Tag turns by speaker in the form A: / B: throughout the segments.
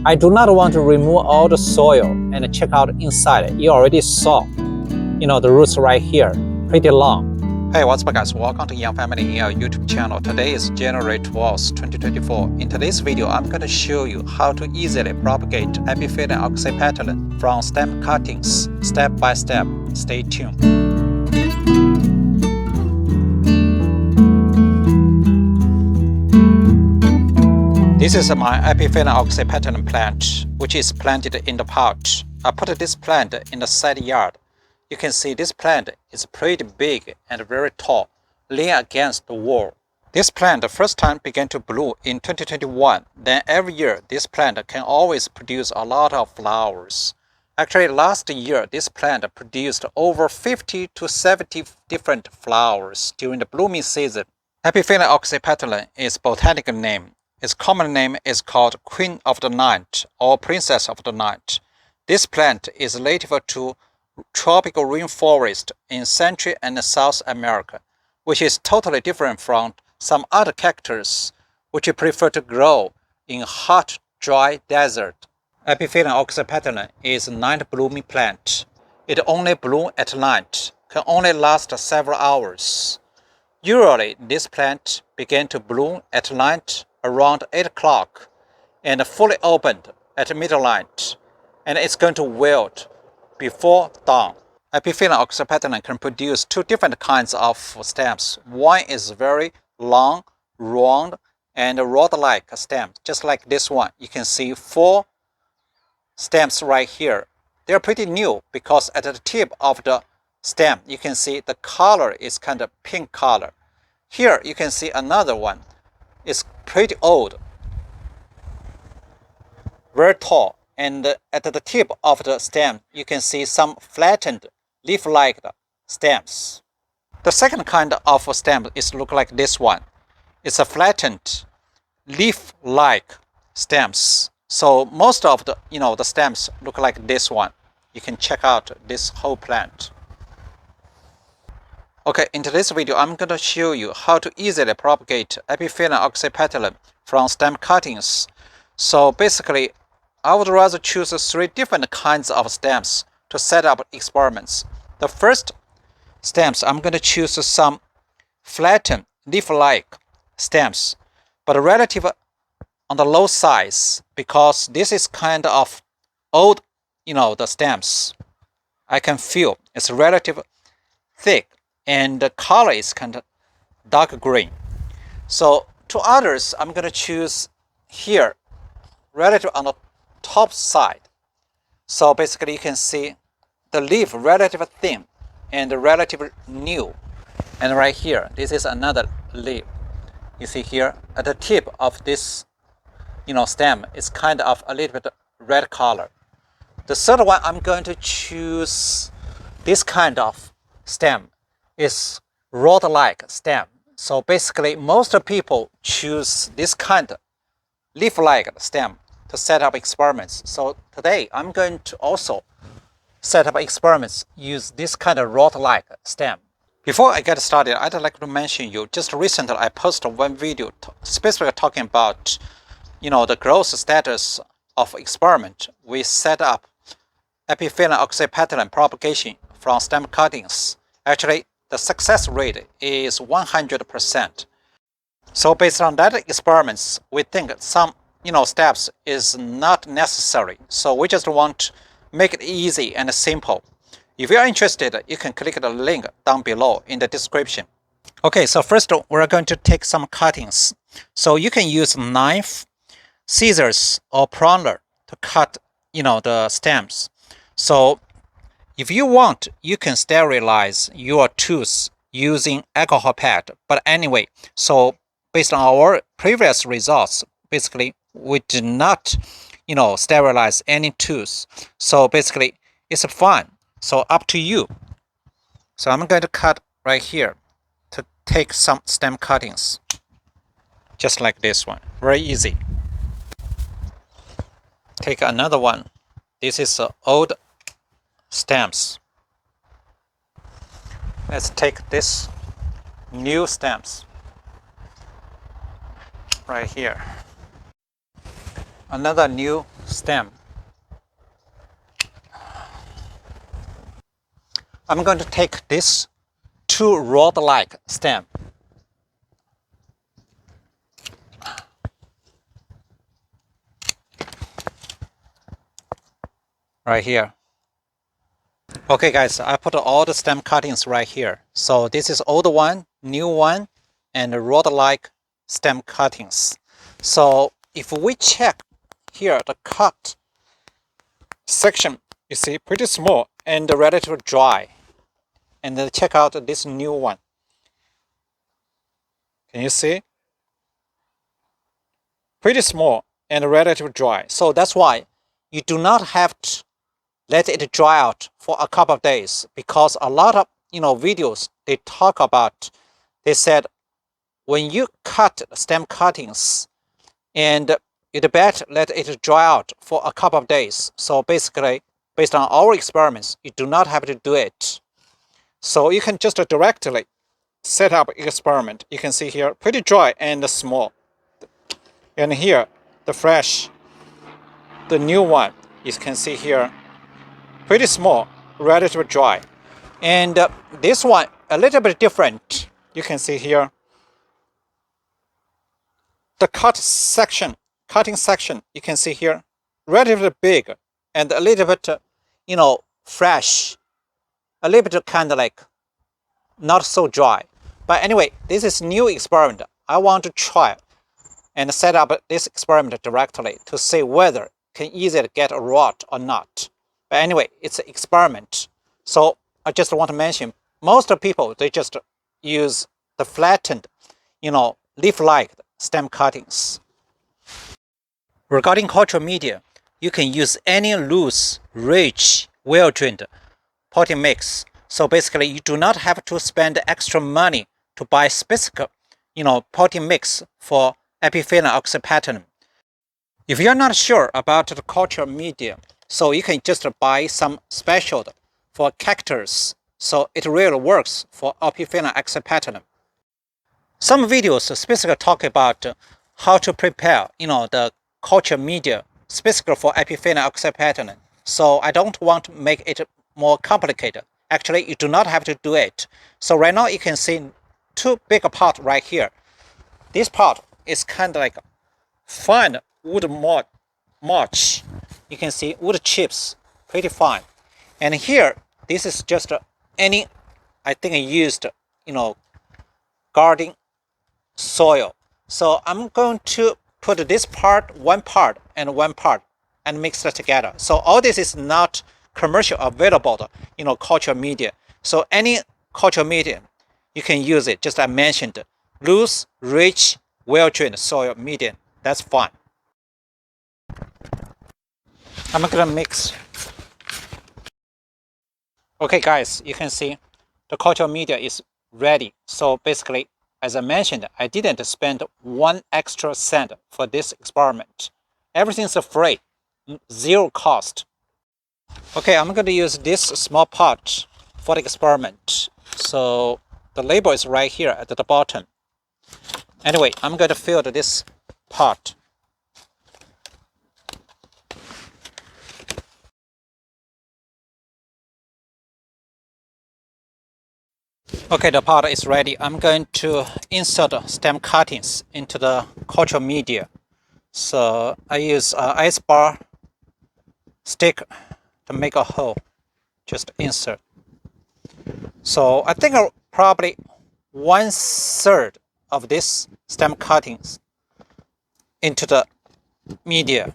A: I do not want to remove all the soil and check out inside. You already saw, the roots right here, pretty long.
B: Hey, what's up guys? Welcome to Young Family in our YouTube channel. Today is January 12th, 2024. In today's video, I'm going to show you how to easily propagate Epiphyllum Oxypetalum from stem cuttings, step by step. Stay tuned. This is my Epiphyllum Oxypetalum plant, which is planted in the pot. I put this plant in the side yard. You can see this plant is pretty big and very tall, laying against the wall. This plant the first time began to bloom in 2021. Then every year, this plant can always produce a lot of flowers. Actually, last year, this plant produced over 50 to 70 different flowers during the blooming season. Epiphyllum Oxypetalum is botanical name. Its common name is called Queen of the Night or Princess of the Night. This plant is native to tropical rainforest in Central and South America, which is totally different from some other cactus which prefer to grow in hot, dry desert. Epiphyllum Oxypetalum is a night-blooming plant. It only blooms at night, can only last several hours. Usually, this plant begins to bloom at night around 8 o'clock and fully opened at midnight, and it's going to wilt before dawn. Epiphyllum Oxypetalum can produce two different kinds of stems. One is very long, round, and rod-like stem, just like this one. You can see 4 stems right here. They're pretty new because at the tip of the stem, you can see the color is kind of pink color. Here you can see another one. It's pretty old, very tall. And at the tip of the stem, you can see some flattened leaf-like stems. The second kind of stem is look like this one. It's a flattened leaf-like stems. So most of the the stems look like this one. You can check out this whole plant. Okay, in today's video, I'm going to show you how to easily propagate Epiphyllum Oxypetalum from stem cuttings. So basically, I would rather choose 3 different kinds of stems to set up experiments. The first stems, I'm going to choose some flattened leaf-like stems, but relative on the low size because this is kind of old, the stems. I can feel it's relatively thick and the color is kind of dark green. So to others, I'm going to choose here relative on the top side. So basically you can see the leaf relatively thin and relatively new. And right here, this is another leaf. You see here at the tip of this stem is kind of a little bit red color. The third one I'm going to choose this kind of stem is rod-like stem. So basically most people choose this kind of leaf-like stem to set up experiments. So today I'm going to also set up experiments use this kind of rod-like stem. Before I get started, I'd like to mention you just recently I posted one video specifically talking about the growth status of experiment. We set up Epiphyllum Oxypetalum propagation from stem cuttings. Actually, the success rate is 100%. So based on that experiments, we think some steps is not necessary. So we just want to make it easy and simple. If you are interested, you can click the link down below in the description. Okay, so first we're going to take some cuttings. So you can use knife, scissors, or pruner to cut the stems. So if you want, you can sterilize your tools using alcohol pad. But anyway, so based on our previous results, basically we did not sterilize any tools. So basically it's fine. So up to you. So I'm going to cut right here to take some stem cuttings. Just like this one. Very easy. Take another one. This is old stems. Let's take this new stems right here. Another new
A: stem. I'm going to take this two rod-like stem. Right here. Okay guys, I put all the stem cuttings right here. So this is old one, new one, and rod-like stem cuttings. So if we check here, the cut section, you see, pretty small and relatively dry. And then check out this new one. Can you see? Pretty small and relatively dry. So that's why you do not have to let it dry out for a couple of days, because a lot of videos they talk about, they said when you cut stem cuttings, and it better let it dry out for a couple of days. So basically, based on our experiments, you do not have to do it. So you can just directly set up experiment. You can see here, pretty dry and small. And here, the fresh, the new one, you can see here, pretty small, relatively dry. And this one, a little bit different. You can see here, the cutting section, you can see here, relatively big and a little bit, fresh, a little bit kind of like not so dry. But anyway, this is new experiment. I want to try and set up this experiment directly to see whether can easily get a rot or not. But anyway, it's an experiment. So I just want to mention, most people, they just use the flattened, leaf-like stem cuttings. Regarding culture media, you can use any loose, rich, well-drained potting mix. So basically, you do not have to spend extra money to buy specific, potting mix for Epiphyllum Oxypetalum. If you're not sure about the culture media, so you can just buy some special for cactus. So it really works for Epiphyllum Oxypetalum. Some videos specifically talk about how to prepare, the culture media specifically for Epiphyllum Oxypetalum. So I don't want to make it more complicated. Actually, you do not have to do it. So right now you can see two big pot right here. This part is kind of like fine wood mulch. You can see wood chips, pretty fine. And here, this is just any, I think I used, garden soil. So I'm going to put this part, one part, and mix it together. So all this is not commercial available, culture media. So any culture media, you can use it. Just I mentioned, loose, rich, well-drained soil medium. That's fine. I'm gonna mix. Okay, guys, you can see the culture media is ready. So basically, as I mentioned, I didn't spend 1 extra cent for this experiment. Everything's free, zero cost. Okay, I'm going to use this small pot for the experiment. So the label is right here at the bottom. Anyway, I'm going to fill this pot. Okay, the pot is ready. I'm going to insert stem cuttings into the culture media. So I use an ice bar stick to make a hole. Just insert. So I think probably 1/3 of this stem cuttings into the media.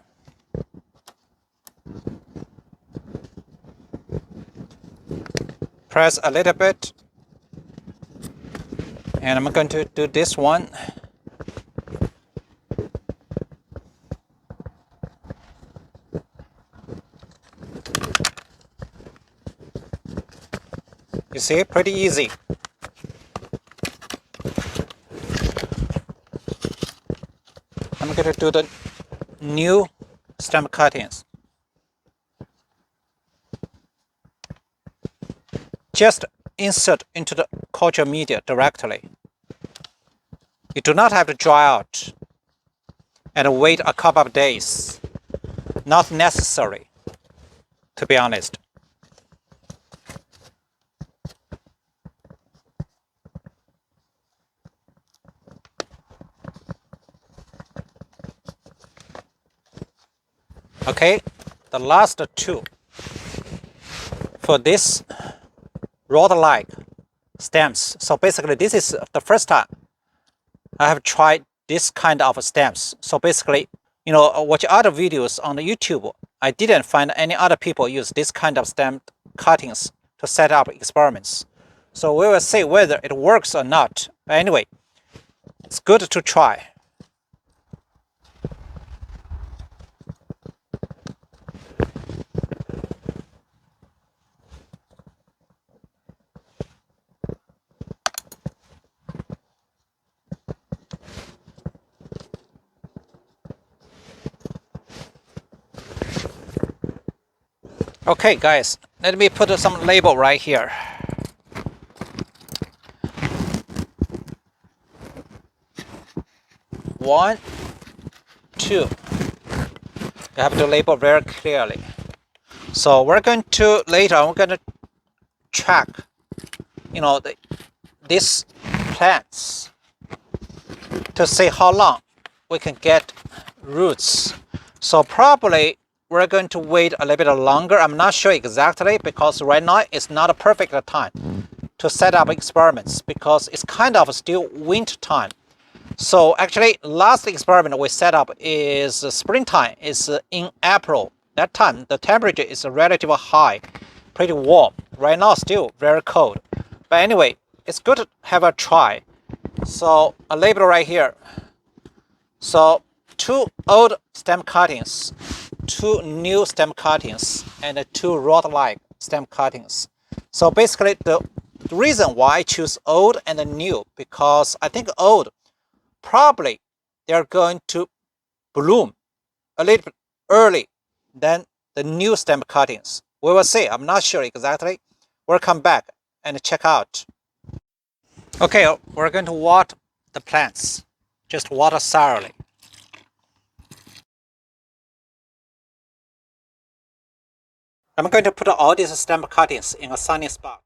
A: Press a little bit. And I'm going to do this one. You see, pretty easy. I'm going to do the new stem cuttings. Just insert into the culture media directly. You do not have to dry out and wait a couple of days. not necessary, to be honest. Okay, the last two for this rod-like stems. So basically, this is the first time I have tried this kind of stems. So basically, watch other videos on the YouTube. I didn't find any other people use this kind of stem cuttings to set up experiments. So we will see whether it works or not. But anyway, it's good to try. Okay, guys, let me put some label right here. One, two. You have to label very clearly. So we're going to track, these plants to see how long we can get roots. So probably we're going to wait a little bit longer. I'm not sure exactly because right now it's not a perfect time to set up experiments because it's kind of still winter time. So actually last experiment we set up is springtime, is in April. That time the temperature is relatively high, pretty warm. Right now still very cold. But anyway, it's good to have a try. So a label right here. So 2 old stem cuttings, 2 new stem cuttings, and 2 rod-like stem cuttings. So basically the reason why I choose old and new, because I think old probably they're going to bloom a little bit early than the new stem cuttings. We will see. I'm not sure exactly. We'll come back and check out. Okay, we're going to water the plants. Just water thoroughly. I'm going to put all these stem cuttings in a sunny spot.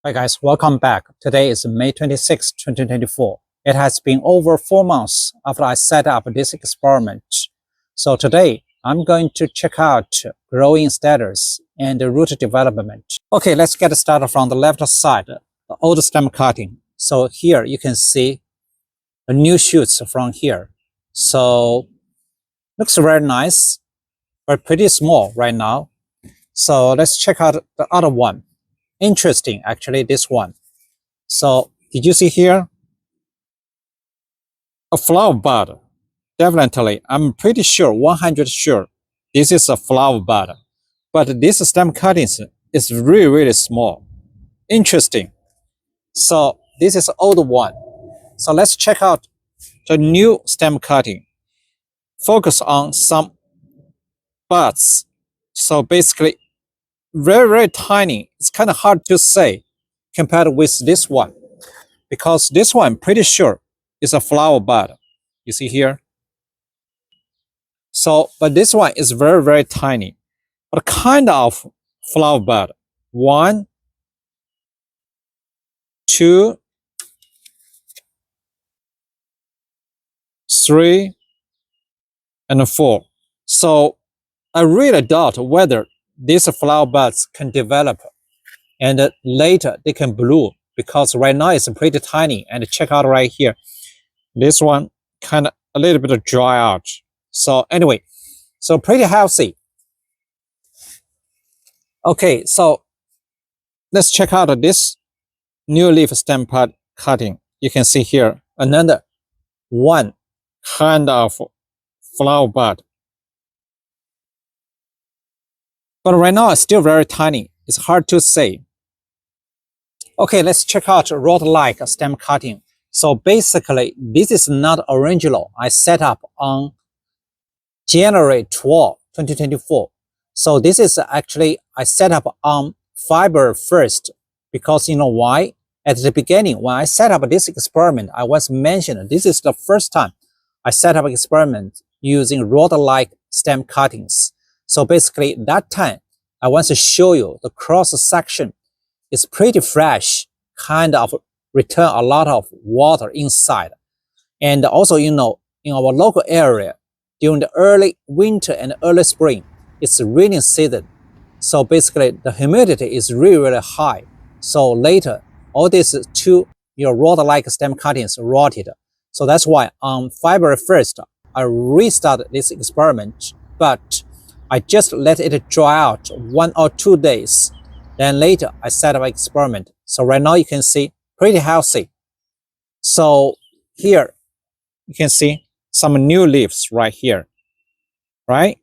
A: Hi guys, welcome back. Today is May 26, 2024. It has been over 4 months after I set up this experiment. So today, I'm going to check out growing status and root development. Okay, let's get started from the left side, the old stem cutting. So here you can see the new shoots from here. So looks very nice, but pretty small right now. So let's check out the other one. Interesting, actually, this one. So did you see here? A flower bud. Definitely, I'm pretty sure, 100 sure, this is a flower bud. But this stem cuttings is really, really small. Interesting. So this is old one. So let's check out the new stem cutting. Focus on some buds. So basically, very, very tiny. It's kind of hard to say compared with this one. Because this one, pretty sure, is a flower bud. You see here? So, but this one is very, very tiny. But kind of flower bud. 1, 2, 3, and 4. So I really doubt whether these flower buds can develop and later they can bloom because right now it's pretty tiny. And check out right here. This one kind of a little bit dry out. So anyway, so pretty healthy. Okay, so let's check out this new leaf stem pod cutting. You can see here another one kind of flower bud. But right now it's still very tiny. It's hard to say. Okay, let's check out rod-like stem cutting. So basically, this is not original. I set up on January 12, 2024. So this is actually, I set up on fiber first because you know why? At the beginning, when I set up this experiment, I was mentioned this is the first time I set up an experiment using rod-like stem cuttings. So basically, that time, I want to show you the cross-section is pretty fresh, kind of return a lot of water inside. And also, in our local area, during the early winter and early spring, it's raining season. So basically, the humidity is really, really high. So later, all these two rod-like stem cuttings rotted. So that's why on February 1st, I restarted this experiment, but I just let it dry out 1 or 2 days. Then later, I set up an experiment. So right now you can see pretty healthy. So here, you can see some new leaves right here, right?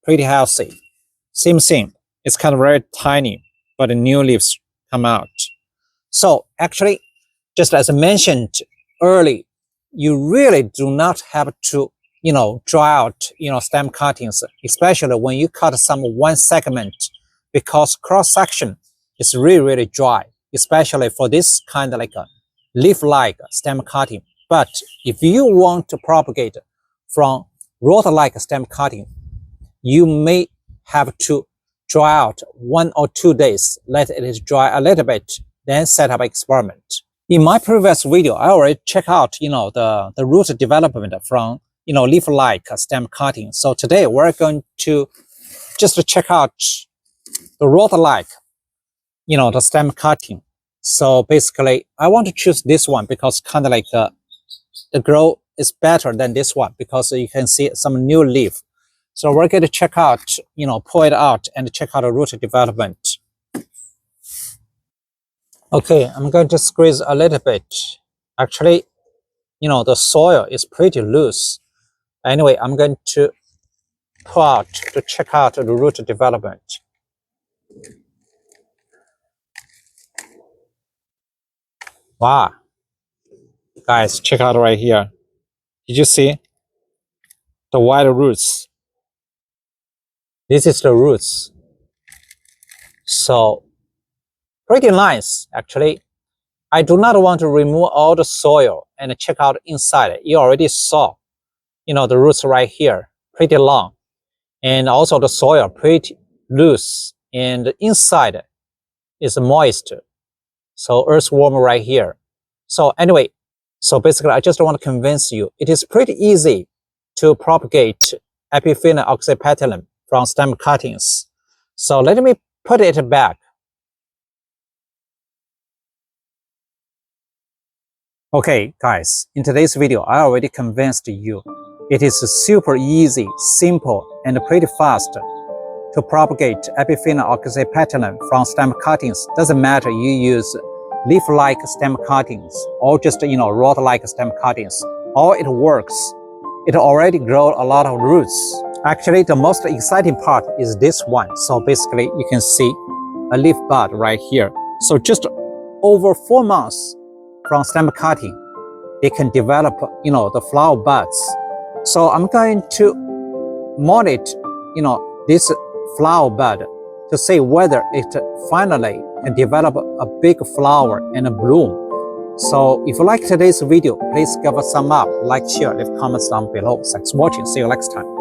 A: Pretty healthy. Same thing. It's kind of very tiny, but the new leaves come out. So actually, just as I mentioned early, you really do not have to, dry out, stem cuttings, especially when you cut some one segment, because cross section is really, really dry, especially for this kind of like a leaf-like stem cutting. But if you want to propagate from rod-like stem cutting, you may have to dry out 1 or 2 days, let it dry a little bit, then set up an experiment. In my previous video, I already checked out, the root development from, leaf-like stem cutting. So today we're going to just check out the rod-like, the stem cutting. So basically, I want to choose this one because kind of like the growth is better than this one because you can see some new leaf. So we're going to check out, pull it out and check out the root development. Okay, I'm going to squeeze a little bit. Actually, the soil is pretty loose. Anyway, I'm going to pull out to check out the root development. Wow. Guys, check out right here. Did you see the white roots? This is the roots. So pretty nice, actually. I do not want to remove all the soil and check out inside. You already saw, the roots right here, pretty long. And also the soil pretty loose. And the inside is moist. So earthworm right here. So anyway, so basically I just want to convince you, it is pretty easy to propagate Epiphyllum Oxypetalum from stem cuttings. So let me put it back. Okay, guys, in today's video, I already convinced you. It is super easy, simple, and pretty fast to propagate Epiphyllum Oxypetalum from stem cuttings. Doesn't matter you use leaf-like stem cuttings or just, rod-like stem cuttings. All it works. It already grows a lot of roots. Actually, the most exciting part is this one. So basically, you can see a leaf bud right here. So just over 4 months from stem cutting, they can develop, the flower buds. So I'm going to monitor, this flower bud to see whether it finally can develop a big flower and a bloom. So if you like today's video, please give us a thumb up, like, share, leave comments down below. Thanks for watching. See you next time.